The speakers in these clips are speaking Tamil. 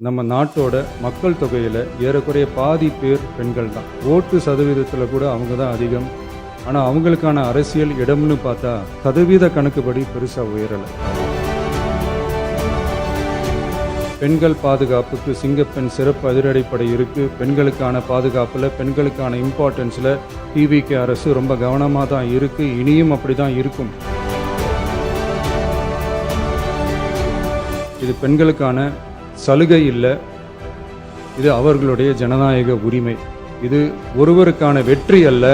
நம்ம நாட்டோட மக்கள் தொகையில் ஏறக்குறைய பாதி பேர் பெண்கள் தான். ஓட்டு சதவீதத்தில் கூட அவங்க தான் அதிகம். ஆனால் அவங்களுக்கான அரசியல் இடம்னு பார்த்தா சதவீத கணக்குப்படி பெருசாக உயரலை. பெண்கள் பாதுகாப்புக்கு சிங்கப்பெண் சிறப்பு அதிரடிப்படை இருக்குது. பெண்களுக்கான பாதுகாப்பில் பெண்களுக்கான இம்பார்ட்டன்ஸில் டிவிகே அரசு ரொம்ப கவனமாக தான் இருக்குது. இனியும் அப்படி தான் இருக்கும். இது பெண்களுக்கான சலுகை இல்லை, இது அவர்களுடைய ஜனநாயக உரிமை. இது ஒருவருக்கான வெற்றி அல்ல,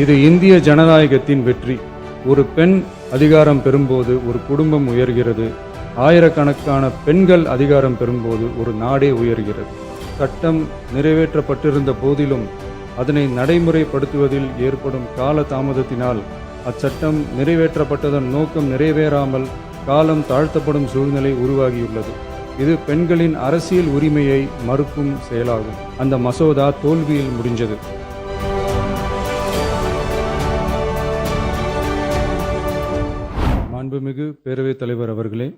இது இந்திய ஜனநாயகத்தின் வெற்றி. ஒரு பெண் அதிகாரம் பெறும்போது ஒரு குடும்பம் உயர்கிறது. ஆயிரக்கணக்கான பெண்கள் அதிகாரம் பெறும்போது ஒரு நாடே உயர்கிறது. சட்டம் நிறைவேற்றப்பட்டிருந்த போதிலும் அதனை நடைமுறைப்படுத்துவதில் ஏற்படும் கால தாமதத்தினால் அச்சட்டம் நிறைவேற்றப்பட்டதன் நோக்கம் நிறைவேறாமல் காலம் தாழ்த்தப்படும் சூழ்நிலை உருவாகியுள்ளது. இது பெண்களின் அரசியல் உரிமையை மறுக்கும் செயலாகும். அந்த மசோதா தோல்வியில் முடிஞ்சது. மாண்புமிகு பேரவைத் தலைவர் அவர்களே,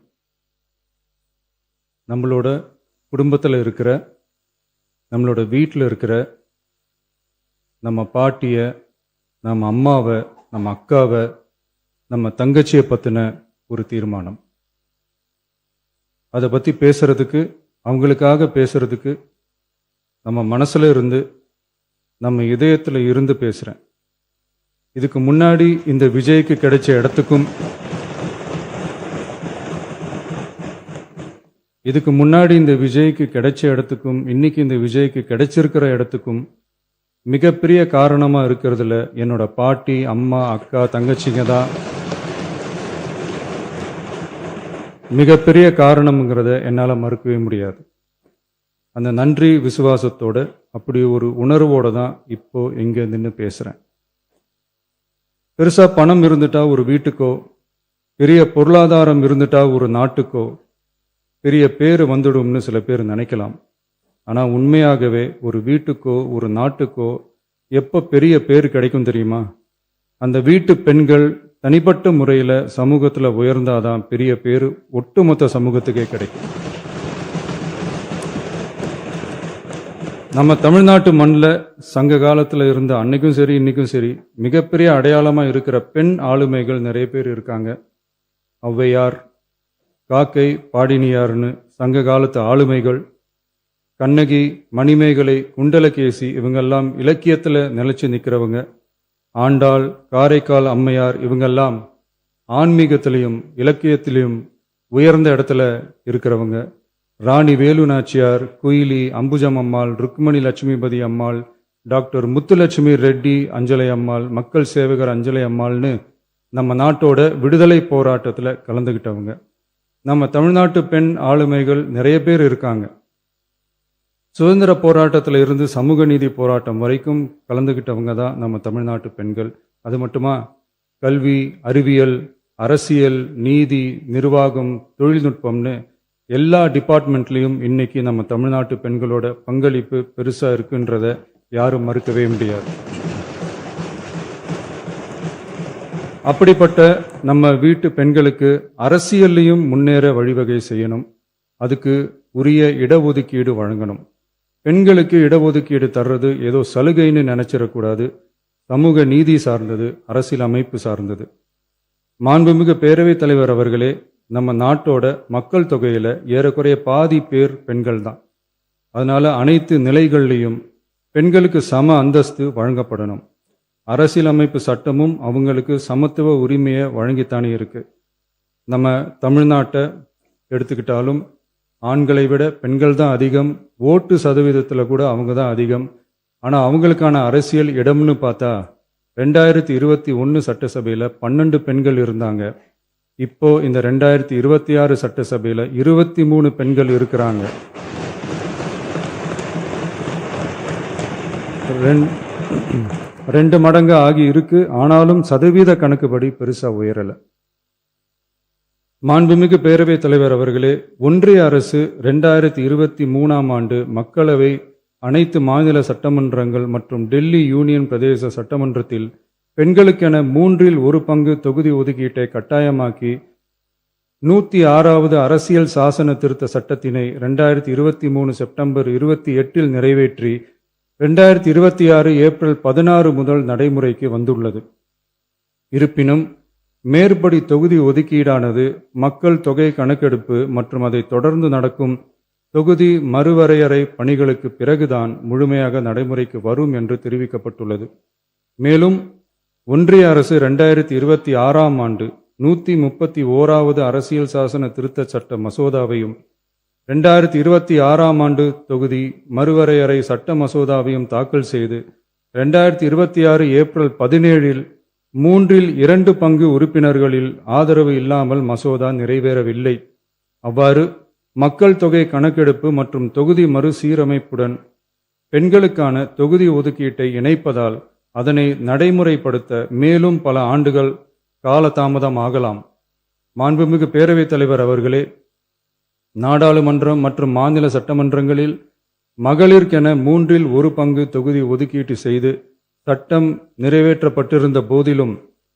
நம்மளோட குடும்பத்தில் இருக்கிற, நம்மளோட வீட்டில் இருக்கிற நம்ம பாட்டியை, நம்ம அம்மாவை, நம்ம அக்காவை, நம்ம தங்கச்சியை பற்றின ஒரு தீர்மானம். அதை பற்றி பேசுறதுக்கு, அவங்களுக்காக பேசுறதுக்கு நம்ம மனசில் இருந்து, நம்ம இதயத்தில் இருந்து பேசுகிறேன். இதுக்கு முன்னாடி இந்த விஜய்க்கு கிடைச்ச இடத்துக்கும், இதுக்கு முன்னாடி இந்த விஜய்க்கு கிடைச்ச இடத்துக்கும் இன்னைக்கு இந்த விஜய்க்கு கிடைச்சிருக்கிற இடத்துக்கும் மிகப்பெரிய காரணமாக இருக்கிறதுல என்னோட பாட்டி, அம்மா, அக்கா, தங்கச்சிங்க தான் மிகப்பெரிய காரணம்ங்கிறத என்னால் மறுக்கவே முடியாது. அந்த நன்றி விசுவாசத்தோட, அப்படி ஒரு உணர்வோடு தான் இப்போ இங்கே நின்று பேசுகிறேன். பெருசாக பணம் இருந்துட்டா ஒரு வீட்டுக்கோ, பெரிய பொருளாதாரம் இருந்துட்டா ஒரு நாட்டுக்கோ பெரிய பேர் வந்துடும்னு சில பேர் நினைக்கலாம். ஆனால் உண்மையாகவே ஒரு வீட்டுக்கோ ஒரு நாட்டுக்கோ எப்போ பெரிய பேர் கிடைக்கும் தெரியுமா? அந்த வீட்டு பெண்கள் தனிப்பட்ட முறையில் சமூகத்தில் உயர்ந்தாதான் பெரிய பேர் ஒட்டுமொத்த சமூகத்துக்கே கிடைக்கும். நம்ம தமிழ்நாட்டு மண்ணில் சங்க காலத்தில் இருந்த அன்னைக்கும் சரி இன்னைக்கும் சரி மிகப்பெரிய அடையாளமாக இருக்கிற பெண் ஆளுமைகள் நிறைய பேர் இருக்காங்க. ஔவையார், காக்கை, பாடினியார்னு சங்க காலத்து ஆளுமைகள், கண்ணகி, மணிமேகலை, குண்டலகேசி, இவங்கெல்லாம் இலக்கியத்தில் நிலைச்சு நிற்கிறவங்க. ஆண்டாள், காரைக்கால் அம்மையார், இவங்கெல்லாம் ஆன்மீகத்திலையும் இலக்கியத்திலையும் உயர்ந்த இடத்துல இருக்கிறவங்க. ராணி வேலு நாச்சியார், குயிலி, அம்புஜம் அம்மாள், ருக்மணி லட்சுமிபதி அம்மாள், டாக்டர் முத்துலட்சுமி ரெட்டி அஞ்சலை அம்மாள், மக்கள் சேவகர் அஞ்சலை அம்மாள்னு நம்ம நாட்டோட விடுதலை போராட்டத்தில் கலந்துக்கிட்டவங்க. நம்ம தமிழ்நாட்டு பெண் ஆளுமைகள் நிறைய பேர் இருக்காங்க. சுதந்திர போராட்டத்தில் இருந்து சமூக நீதி போராட்டம் வரைக்கும் கலந்துக்கிட்டவங்க தான் நம்ம தமிழ்நாட்டு பெண்கள். அது மட்டுமா, கல்வி, அறிவியல், அரசியல், நீதி, நிர்வாகம், தொழில்நுட்பம்னு எல்லா டிபார்ட்மெண்ட்லேயும் இன்னைக்கு நம்ம தமிழ்நாட்டு பெண்களோட பங்களிப்பு பெருசாக இருக்குன்றத யாரும் மறுக்கவே முடியாது. அப்படிப்பட்ட நம்ம வீட்டு பெண்களுக்கு அரசியல்லையும் முன்னேற வழிவகை செய்யணும். அதுக்கு உரிய இடஒதுக்கீடு வழங்கணும். பெண்களுக்கு இடஒதுக்கீடு தர்றது ஏதோ சலுகைன்னு நினைச்சிடக்கூடாது. சமூக நீதி சார்ந்தது, அரசியல் அமைப்பு சார்ந்தது. மாண்புமிகு பேரவைத் தலைவர் அவர்களே, நம்ம நாட்டோட மக்கள் தொகையில் ஏறக்குறைய பாதி பேர் பெண்கள் தான். அதனால அனைத்து நிலைகள்லையும் பெண்களுக்கு சம அந்தஸ்து வழங்கப்படணும். அரசியலமைப்பு சட்டமும் அவங்களுக்கு சமத்துவ உரிமையை வழங்கித்தானே இருக்கு. நம்ம தமிழ்நாட்டை எடுத்துக்கிட்டாலும் ஆண்களை விட பெண்கள் தான் அதிகம். ஓட்டு சதவீதத்தில் கூட அவங்க தான் அதிகம். ஆனால் அவங்களுக்கான அரசியல் இடம்னு பார்த்தா 2021 சட்டசபையில் 12 பெண்கள் இருந்தாங்க. இப்போ இந்த 2026 சட்டசபையில் 23 பெண்கள் இருக்கிறாங்க. ரெண்டு மடங்கு ஆகி இருக்கு. ஆனாலும் சதவீத கணக்குப்படி பெருசா உயரல. மாண்புமிகு பேரவைத் தலைவர் அவர்களே, ஒன்றிய அரசு 2023ஆம் ஆண்டு மக்களவை, அனைத்து மாநில சட்டமன்றங்கள் மற்றும் டெல்லி யூனியன் பிரதேச சட்டமன்றத்தில் பெண்களுக்கென 1/3 தொகுதி ஒதுக்கீட்டை கட்டாயமாக்கி 106வது அரசியல் சாசன திருத்த சட்டத்தினை 2023 செப்டம்பர் 28 நிறைவேற்றி 2026 ஏப்ரல் 16 முதல் நடைமுறைக்கு வந்துள்ளது. இருப்பினும் மேற்படி தொகுதி ஒதுக்கீடானது மக்கள் தொகை கணக்கெடுப்பு மற்றும் அதை தொடர்ந்து நடக்கும் தொகுதி மறுவரையறை பணிகளுக்கு பிறகுதான் முழுமையாக நடைமுறைக்கு வரும் என்று தெரிவிக்கப்பட்டுள்ளது. மேலும் ஒன்றிய அரசு 2026ஆம் ஆண்டு 131வது அரசியல் சாசன திருத்த சட்ட மசோதாவையும் 2026ஆம் ஆண்டு தொகுதி மறுவரையறை சட்ட மசோதாவையும் தாக்கல் செய்து 2026 ஏப்ரல் 17 2 பங்கு உறுப்பினர்களில் ஆதரவு இல்லாமல் மசோதா நிறைவேறவில்லை. அவ்வாறு மக்கள் தொகை கணக்கெடுப்பு மற்றும் தொகுதி மறுசீரமைப்புடன் பெண்களுக்கான தொகுதி ஒதுக்கீட்டை இணைப்பதால் அதனை நடைமுறைப்படுத்த மேலும் பல ஆண்டுகள் காலதாமதம் ஆகலாம். மாண்புமிகு பேரவைத் தலைவர் அவர்களே, நாடாளுமன்றம் மற்றும் மாநில சட்டமன்றங்களில் மகளிருக்கென 1/3 பங்கு தொகுதி ஒதுக்கீட்டு செய்து சட்டம் நிறைவேற்றப்பட்டிருந்த போதிலும்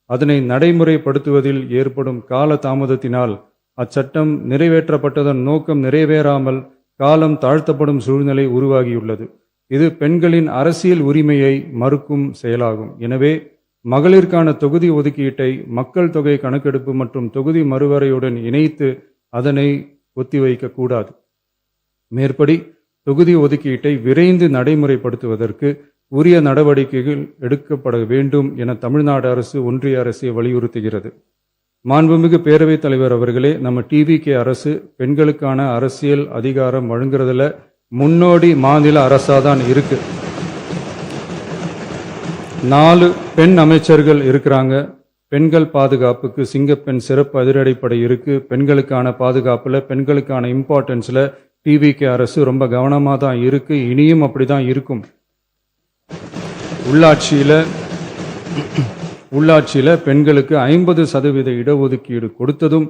அதனை நடைமுறைப்படுத்துவதில் ஏற்படும் கால தாமதத்தினால் அச்சட்டம் நிறைவேற்றப்பட்டதன் நோக்கம் நிறைவேறாமல் காலம் தாழ்த்தப்படும் சூழ்நிலை உருவாகியுள்ளது. இது பெண்களின் அரசியல் உரிமையை மறுக்கும் செயலாகும். எனவே மகளிருக்கான தொகுதி ஒதுக்கீட்டை மக்கள் தொகை கணக்கெடுப்பு மற்றும் தொகுதி மறுவரையுடன் இணைத்து அதனை ஒத்திவைக்க கூடாது. மேற்படி தொகுதி ஒதுக்கீட்டை விரைந்து நடைமுறைப்படுத்துவதற்கு உரிய நடவடிக்கைகள் எடுக்கப்பட வேண்டும் என தமிழ்நாடு அரசு ஒன்றிய அரசை வலியுறுத்துகிறது. மாண்புமிகு பேரவைத் தலைவர் அவர்களே, நம்ம டிவிகே அரசு பெண்களுக்கான அரசியல் அதிகாரம் வழங்குறதுல முன்னோடி மாநில அரசாதான் இருக்கு. 4 பெண் அமைச்சர்கள் இருக்கிறாங்க. பெண்கள் பாதுகாப்புக்கு சிங்கப்பெண் சிறப்பு அதிரடிப்படை இருக்கு. பெண்களுக்கான பாதுகாப்புல பெண்களுக்கான இம்பார்ட்டன்ஸ்ல டிவிகே அரசு ரொம்ப கவனமா தான் இருக்கு. இனியும் அப்படிதான் இருக்கும். உள்ளாட்சியில பெண்களுக்கு 50% இடஒதுக்கீடு கொடுத்ததும்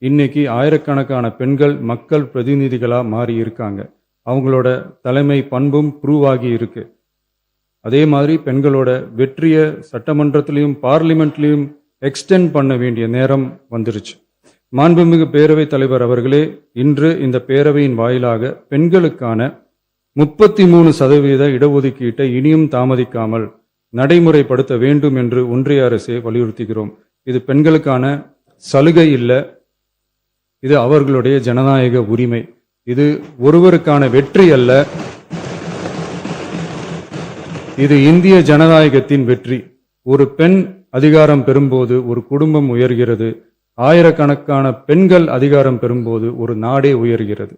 இன்னைக்கு ஆயிரக்கணக்கான பெண்கள் மக்கள் பிரதிநிதிகளா மாறி இருக்காங்க. அவங்களோட தலைமை பண்பும் ப்ரூவ் ஆகி இருக்கு. அதே மாதிரி பெண்களோட வெற்றிய சட்டமன்றத்திலையும் பார்லிமெண்ட்லையும் எக்ஸ்டெண்ட் பண்ண வேண்டிய நேரம் வந்துருச்சு. மாண்புமிகு பேரவைத் தலைவர் அவர்களே, இன்று இந்த பேரவையின் வாயிலாக பெண்களுக்கான 33% இடஒதுக்கீட்டை இனியும் தாமதிக்காமல் நடைமுறைப்படுத்த வேண்டும் என்று ஒன்றிய அரசை வலியுறுத்துகிறோம். இது பெண்களுக்கான சலுகை இல்லை, இது அவர்களுடைய ஜனநாயக உரிமை. இது ஒருவருக்கான வெற்றி அல்ல, இது இந்திய ஜனநாயகத்தின் வெற்றி. ஒரு பெண் அதிகாரம் பெறும்போது ஒரு குடும்பம் உயர்கிறது. ஆயிரக்கணக்கான பெண்கள் அதிகாரம் பெறும்போது ஒரு நாடே உயர்கிறது.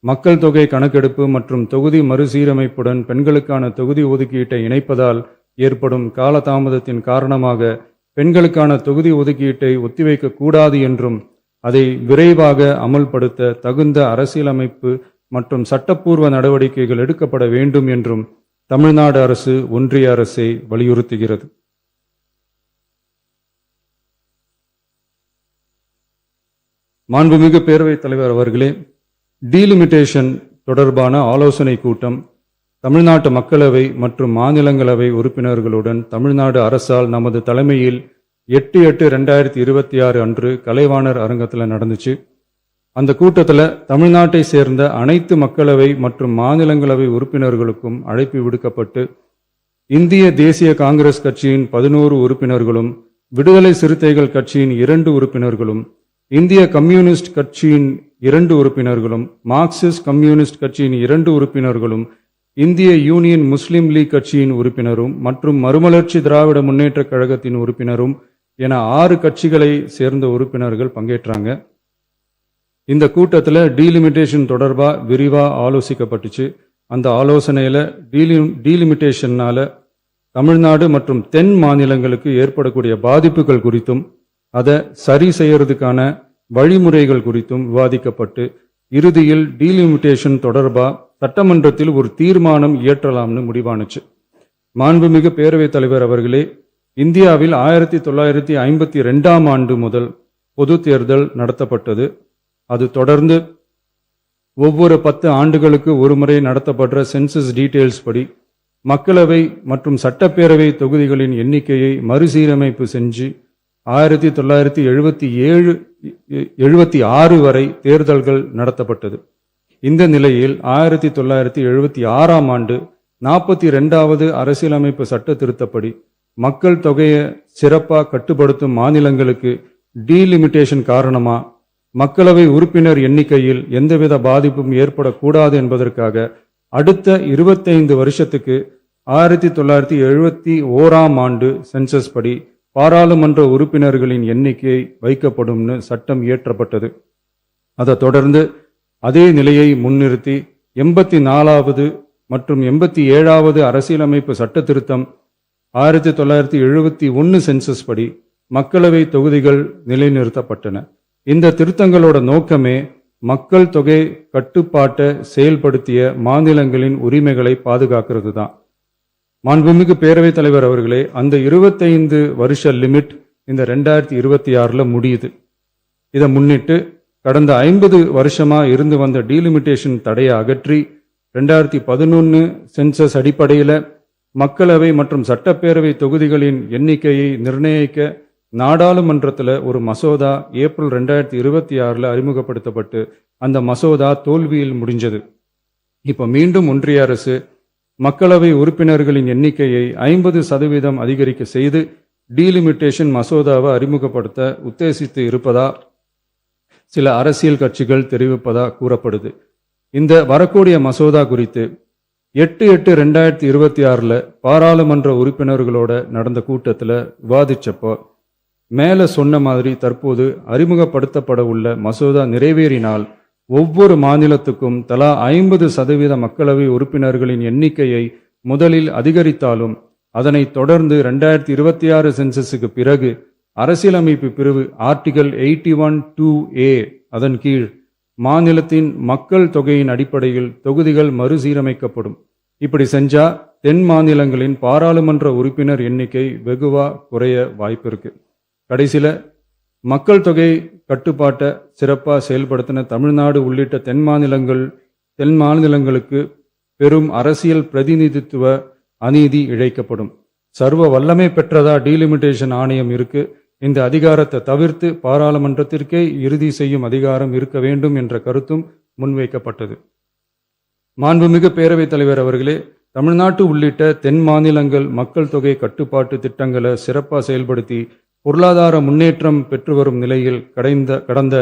மக்கள் தொகை கணக்கெடுப்பு மற்றும் தொகுதி மறுசீரமைப்புடன் பெண்களுக்கான தொகுதி ஒதுக்கீட்டை இணைப்பதால் ஏற்படும் காலதாமதத்தின் காரணமாக பெண்களுக்கான தொகுதி ஒதுக்கீட்டை ஒத்திவைக்க கூடாது என்றும் அதை விரைவாக அமல்படுத்த தகுந்த அரசியலமைப்பு மற்றும் சட்டப்பூர்வ நடவடிக்கைகள் எடுக்கப்பட வேண்டும் என்றும் தமிழ்நாடு அரசு ஒன்றிய அரசை வலியுறுத்துகிறது. மாண்புமிகு பேரவைத் தலைவர் அவர்களே, டீலிமிட்டேஷன் தொடர்பான ஆலோசனை கூட்டம் தமிழ்நாட்டு மக்களவை மற்றும் மாநிலங்களவை உறுப்பினர்களுடன் தமிழ்நாடு அரசால் நமது தலைமையில் 8/8/2026 அன்று கலைவாணர் அரங்கத்தில் நடந்துச்சு. அந்த கூட்டத்தில் தமிழ்நாட்டை சேர்ந்த அனைத்து மக்களவை மற்றும் மாநிலங்களவை உறுப்பினர்களுக்கும் அழைப்பு விடுக்கப்பட்டு இந்திய தேசிய காங்கிரஸ் கட்சியின் 11 உறுப்பினர்களும், விடுதலை சிறுத்தைகள் கட்சியின் 2 உறுப்பினர்களும், இந்திய கம்யூனிஸ்ட் கட்சியின் 2 உறுப்பினர்களும், மார்க்சிஸ்ட் கம்யூனிஸ்ட் கட்சியின் 2 உறுப்பினர்களும், இந்திய யூனியன் முஸ்லிம் லீக் கட்சியின் உறுப்பினரும் மற்றும் மறுமலர்ச்சி திராவிட முன்னேற்ற கழகத்தின் உறுப்பினரும் என 6 கட்சிகளை சேர்ந்த உறுப்பினர்கள் பங்கேற்றாங்க. இந்த கூட்டத்தில் டீலிமிட்டேஷன் தொடர்பா விரிவா ஆலோசிக்கப்பட்டுச்சு. அந்த ஆலோசனையில டீலிமிட்டேஷன்னால தமிழ்நாடு மற்றும் தென் மாநிலங்களுக்கு ஏற்படக்கூடிய பாதிப்புகள் குறித்தும் அதை சரி செய்யறதுக்கான வழிமுறைகள் குறித்தும் விவாதிக்கப்பட்டு இறுதியில் டீலிமிட்டேஷன் தொடர்பா சட்டமன்றத்தில் ஒரு தீர்மானம் இயற்றலாம்னு முடிவானுச்சு. மாண்புமிகு பேரவைத் தலைவர் அவர்களே, இந்தியாவில் 1952ஆம் ஆண்டு முதல் பொது தேர்தல் நடத்தப்பட்டது. அது தொடர்ந்து ஒவ்வொரு 10 ஆண்டுகளுக்கு ஒருமுறை நடத்தப்படுற சென்சஸ் டீடைல்ஸ் படி மக்களவை மற்றும் சட்டப்பேரவை தொகுதிகளின் எண்ணிக்கையை மறுசீரமைப்பு செஞ்சு 1977 1976 வரை தேர்தல்கள் நடத்தப்பட்டது. இந்த நிலையில் 1976ஆம் ஆண்டு 42வது அரசியலமைப்பு சட்ட திருத்தப்படி மக்கள் தொகையை சிறப்பாக கட்டுப்படுத்தும் மாநிலங்களுக்கு டீலிமிட்டேஷன் காரணமா மக்களவை உறுப்பினர் எண்ணிக்கையில் எந்தவித பாதிப்பும் ஏற்படக்கூடாது என்பதற்காக அடுத்த 25 வருஷத்துக்கு 1971ஆம் ஆண்டு சென்சஸ் படி பாராளுமன்ற உறுப்பினர்களின் எண்ணிக்கை வைக்கப்படும்னு சட்டம் இயற்றப்பட்டது. அதை தொடர்ந்து அதே நிலையை முன்னிறுத்தி 84வது மற்றும் 87வது அரசியலமைப்பு சட்ட திருத்தம் 1971 சென்சஸ் படி மக்களவை தொகுதிகள் நிலைநிறுத்தப்பட்டன. இந்த திருத்தங்களோட நோக்கமே மக்கள் தொகை கட்டுப்பாட்டை செயல்படுத்திய மாநிலங்களின் உரிமைகளை பாதுகாக்கிறது தான். மாண்புமிகு பேரவைத் தலைவர் அவர்களே, அந்த 25 வருஷ லிமிட் இந்த 2026 முடியுது. இதை முன்னிட்டு கடந்த 50 வருஷமா இருந்து வந்த டீலிமிட்டேஷன் தடையை அகற்றி 2011 சென்சஸ் அடிப்படையில் மக்களவை மற்றும் சட்டப்பேரவை தொகுதிகளின் எண்ணிக்கையை நிர்ணயிக்க நாடாளுமன்றத்தில் ஒரு மசோதா ஏப்ரல் 2026 அறிமுகப்படுத்தப்பட்டு அந்த மசோதா தோல்வியில் முடிஞ்சது. இப்போ மீண்டும் ஒன்றிய அரசு மக்களவை உறுப்பினர்களின் எண்ணிக்கையை 50% அதிகரிக்க செய்து டீலிமிட்டேஷன் மசோதாவை அறிமுகப்படுத்த உத்தேசித்து இருப்பதா சில அரசியல் கட்சிகள் தெரிவிப்பதா கூறப்படுது. இந்த வரக்கூடிய மசோதா குறித்து 8/8/2026 பாராளுமன்ற உறுப்பினர்களோட நடந்த கூட்டத்தில் விவாதிச்சப்போ மேலே சொன்ன மாதிரி தற்போது அறிமுகப்படுத்தப்பட உள்ள மசோதா நிறைவேறினால் ஒவ்வொரு மாநிலத்துக்கும் தலா 50% மக்களவை உறுப்பினர்களின் எண்ணிக்கையை முதலில் அதிகரித்தாலும் அதனை தொடர்ந்து 2026 சென்சஸுக்கு பிறகு அரசியலமைப்பு பிரிவு ஆர்டிகல் 81(2)A அதன் கீழ் மாநிலத்தின் மக்கள் தொகையின் அடிப்படையில் தொகுதிகள் மறுசீரமைக்கப்படும். இப்படி செஞ்சா தென் மாநிலங்களின் பாராளுமன்ற உறுப்பினர் எண்ணிக்கை வெகுவா குறைய வாய்ப்பு இருக்கு. கடைசியில மக்கள் தொகை கட்டுப்பாட்டை சிறப்பாக செயல்படுத்தின தமிழ்நாடு உள்ளிட்ட தென் மாநிலங்களுக்கு பெரும் அரசியல் பிரதிநிதித்துவ அநீதி இழைக்கப்படும். சர்வ வல்லமை பெற்றதா டீலிமிட்டேஷன் ஆணையம் இருக்கு. இந்த அதிகாரத்தை தவிர்த்து பாராளுமன்றத்திற்கே இறுதி செய்யும் அதிகாரம் இருக்க வேண்டும் என்ற கருத்தும் முன்வைக்கப்பட்டது. மாண்புமிகு பேரவைத் தலைவர் அவர்களே, தமிழ்நாட்டு உள்ளிட்ட தென் மாநிலங்கள் மக்கள் தொகை கட்டுப்பாட்டு திட்டங்களை சிறப்பாக செயல்படுத்தி பொருளாதார முன்னேற்றம் பெற்று வரும் நிலையில் கடந்த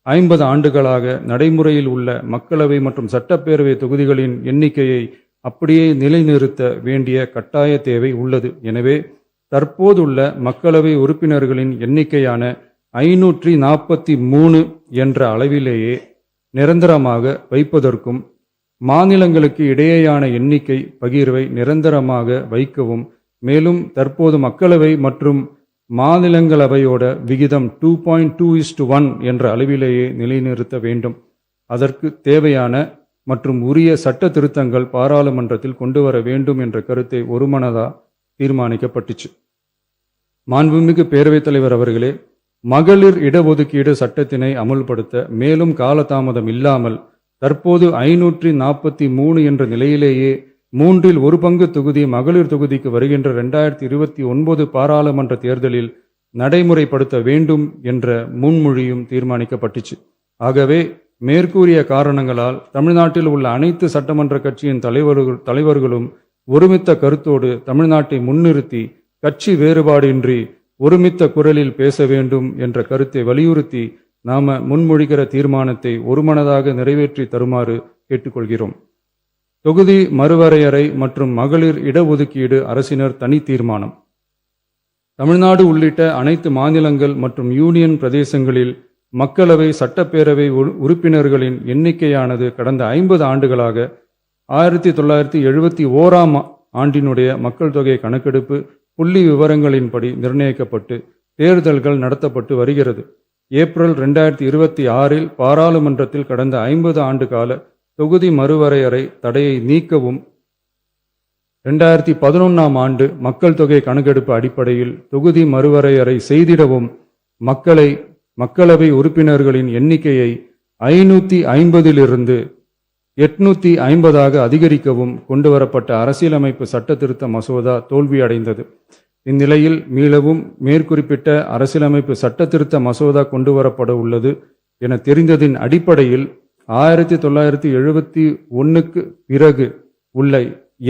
50 ஆண்டுகளாக நடைமுறையில் உள்ள மக்களவை மற்றும் சட்டப்பேரவை தொகுதிகளின் எண்ணிக்கையை அப்படியே நிலைநிறுத்த வேண்டிய கட்டாய தேவை உள்ளது. எனவே தற்போதுள்ள மக்களவை உறுப்பினர்களின் எண்ணிக்கையான 543 என்ற அளவிலேயே நிரந்தரமாக வைப்பதற்கும் மாநிலங்களுக்கு இடையேயான எண்ணிக்கை பகிர்வை நிரந்தரமாக வைக்கவும், மேலும் தற்போது மக்களவை மற்றும் மாநிலங்களவையோட விகிதம் 2.2:1 என்ற அளவிலேயே நிலைநிறுத்த வேண்டும். அதற்கு தேவையான மற்றும் உரிய சட்ட திருத்தங்கள் பாராளுமன்றத்தில் கொண்டு வர வேண்டும் என்ற கருத்தை ஒருமனதா தீர்மானிக்கப்பட்டுச்சு. மாண்புமிகு பேரவைத் தலைவர் அவர்களே, மகளிர் இடஒதுக்கீடு சட்டத்தினை அமுல்படுத்த மேலும் காலதாமதம் இல்லாமல் தற்போது 543 என்ற நிலையிலேயே 1/3 தொகுதி மகளிர் தொகுதிக்கு வருகின்ற 2029 பாராளுமன்ற தேர்தலில் நடைமுறைப்படுத்த வேண்டும் என்ற முன்மொழியும் தீர்மானிக்கப்பட்டுச்சு. ஆகவே மேற்கூறிய காரணங்களால் தமிழ்நாட்டில் உள்ள அனைத்து சட்டமன்ற கட்சியின் தலைவர்களும் ஒருமித்த கருத்தோடு தமிழ்நாட்டை முன்னிறுத்தி கட்சி வேறுபாடின்றி ஒருமித்த குரலில் பேச வேண்டும் என்ற கருத்தை வலியுறுத்தி நாம முன்மொழிகிற தீர்மானத்தை ஒருமனதாக நிறைவேற்றி தருமாறு கேட்டுக்கொள்கிறோம். தொகுதி மறுவரையறை மற்றும் மகளிர் இடஒதுக்கீடு அரசினர் தனி தீர்மானம். தமிழ்நாடு உள்ளிட்ட அனைத்து மாநிலங்கள் மற்றும் யூனியன் பிரதேசங்களில் மக்களவை சட்டப்பேரவை உறுப்பினர்களின் எண்ணிக்கையானது கடந்த 50 ஆண்டுகளாக 1971ஆம் ஆண்டினுடைய மக்கள் தொகை கணக்கெடுப்பு புள்ளி விவரங்களின்படி நிர்ணயிக்கப்பட்டு தேர்தல்கள் நடத்தப்பட்டு வருகிறது. ஏப்ரல் 2026 பாராளுமன்றத்தில் கடந்த 50 ஆண்டு கால தொகுதி மறுவரையறை தடையை நீக்கவும் 2011ஆம் ஆண்டு மக்கள் தொகை கணக்கெடுப்பு அடிப்படையில் தொகுதி மறுவரையறை செய்திடவும் மக்களவை உறுப்பினர்களின் எண்ணிக்கையை 550 850 அதிகரிக்கவும் கொண்டுவரப்பட்ட அரசியலமைப்பு சட்ட திருத்த மசோதா தோல்வியடைந்தது. இந்நிலையில் மீளவும் மேற்குறிப்பிட்ட அரசியலமைப்பு சட்ட திருத்த மசோதா கொண்டுவரப்பட உள்ளது என தெரிந்ததின் அடிப்படையில் 1971 பிறகு உள்ள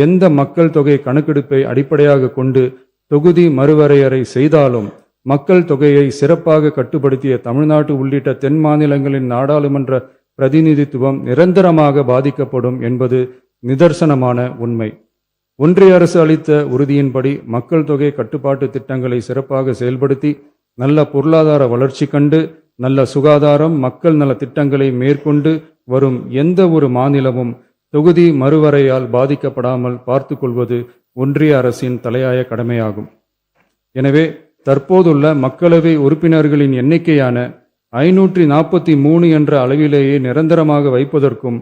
எந்த மக்கள் தொகை கணக்கெடுப்பை அடிப்படையாக கொண்டு தொகுதி மறுவரையறை செய்தாலும் மக்கள் தொகையை சிறப்பாக கட்டுப்படுத்திய தமிழ்நாடு உள்ளிட்ட தென் மாநிலங்களின் நாடாளுமன்ற பிரதிநிதித்துவம் நிரந்தரமாக பாதிக்கப்படும் என்பது நிதர்சனமான உண்மை. ஒன்றிய அரசு அளித்த உறுதியின்படி மக்கள் தொகை கட்டுப்பாட்டு திட்டங்களை சிறப்பாக செயல்படுத்தி நல்ல பொருளாதார வளர்ச்சி கண்டு நல்ல சுகாதாரம் மக்கள் நல திட்டங்களை மேற்கொண்டு வரும் எந்த ஒரு மாநிலமும் தொகுதி மறுவரையால் பாதிக்கப்படாமல் பார்த்து கொள்வது ஒன்றிய அரசின் தலையாய கடமையாகும். எனவே தற்போதுள்ள மக்களவை உறுப்பினர்களின் எண்ணிக்கையான 543 என்ற அளவிலேயே நிரந்தரமாக வைப்பதற்கும்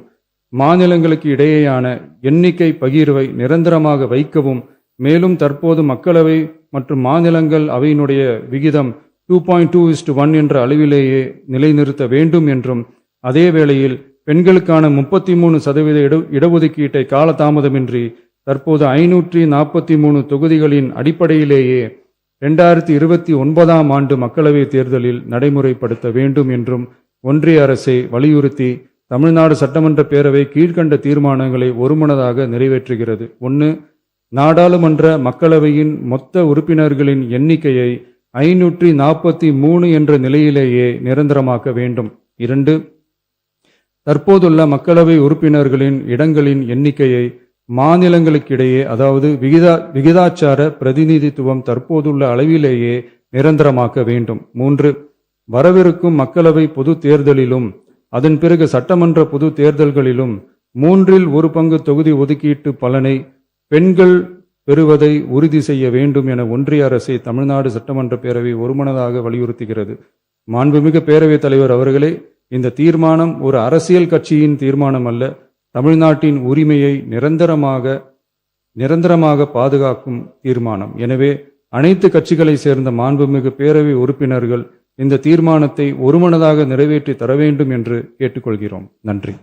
மாநிலங்களுக்கு இடையேயான எண்ணிக்கை பகிர்வை நிரந்தரமாக வைக்கவும், மேலும் தற்போது மக்களவை மற்றும் மாநிலங்கள் அவையினுடைய விகிதம் 2.2:1 என்ற அளவிலேயே நிலைநிறுத்த வேண்டும் என்றும், அதே வேளையில் பெண்களுக்கான 33% இடஒதுக்கீட்டை காலதாமதமின்றி தற்போது 543 தொகுதிகளின் அடிப்படையிலேயே 2029ஆம் ஆண்டு மக்களவை தேர்தலில் நடைமுறைப்படுத்த வேண்டும் என்றும் ஒன்றிய அரசை வலியுறுத்தி தமிழ்நாடு சட்டமன்ற பேரவை கீழ்கண்ட தீர்மானங்களை ஒருமனதாக நிறைவேற்றுகிறது. 1. நாடாளுமன்ற மக்களவையின் மொத்த உறுப்பினர்களின் எண்ணிக்கையை 543 என்ற நிலையிலேயே நிரந்தரமாக்க வேண்டும். 2. தற்போதுள்ள மக்களவை உறுப்பினர்களின் இடங்களின் எண்ணிக்கையை மாநிலங்களுக்கிடையே, அதாவது விகிதாச்சார பிரதிநிதித்துவம் தற்போதுள்ள அளவிலேயே நிரந்தரமாக்க வேண்டும். 3. வரவிருக்கும் மக்களவை பொது தேர்தலிலும் அதன் பிறகு சட்டமன்ற பொது தேர்தல்களிலும் 1/3 தொகுதி ஒதுக்கீட்டு பலனை பெண்கள் பெறுவதை உறுதி செய்ய வேண்டும் என ஒன்றிய அரசை தமிழ்நாடு சட்டமன்ற பேரவை ஒருமனதாக வலியுறுத்துகிறது. மாண்புமிகு பேரவைத் தலைவர் அவர்களே, இந்த தீர்மானம் ஒரு அரசியல் கட்சியின் தீர்மானம் அல்ல, தமிழ்நாட்டின் உரிமையை நிரந்தரமாக பாதுகாக்கும் தீர்மானம். எனவே அனைத்து கட்சிகளை சேர்ந்த மாண்புமிகு பேரவை உறுப்பினர்கள் இந்த தீர்மானத்தை ஒருமனதாக நிறைவேற்றி தர வேண்டும் என்று கேட்டுக்கொள்கிறோம். நன்றி.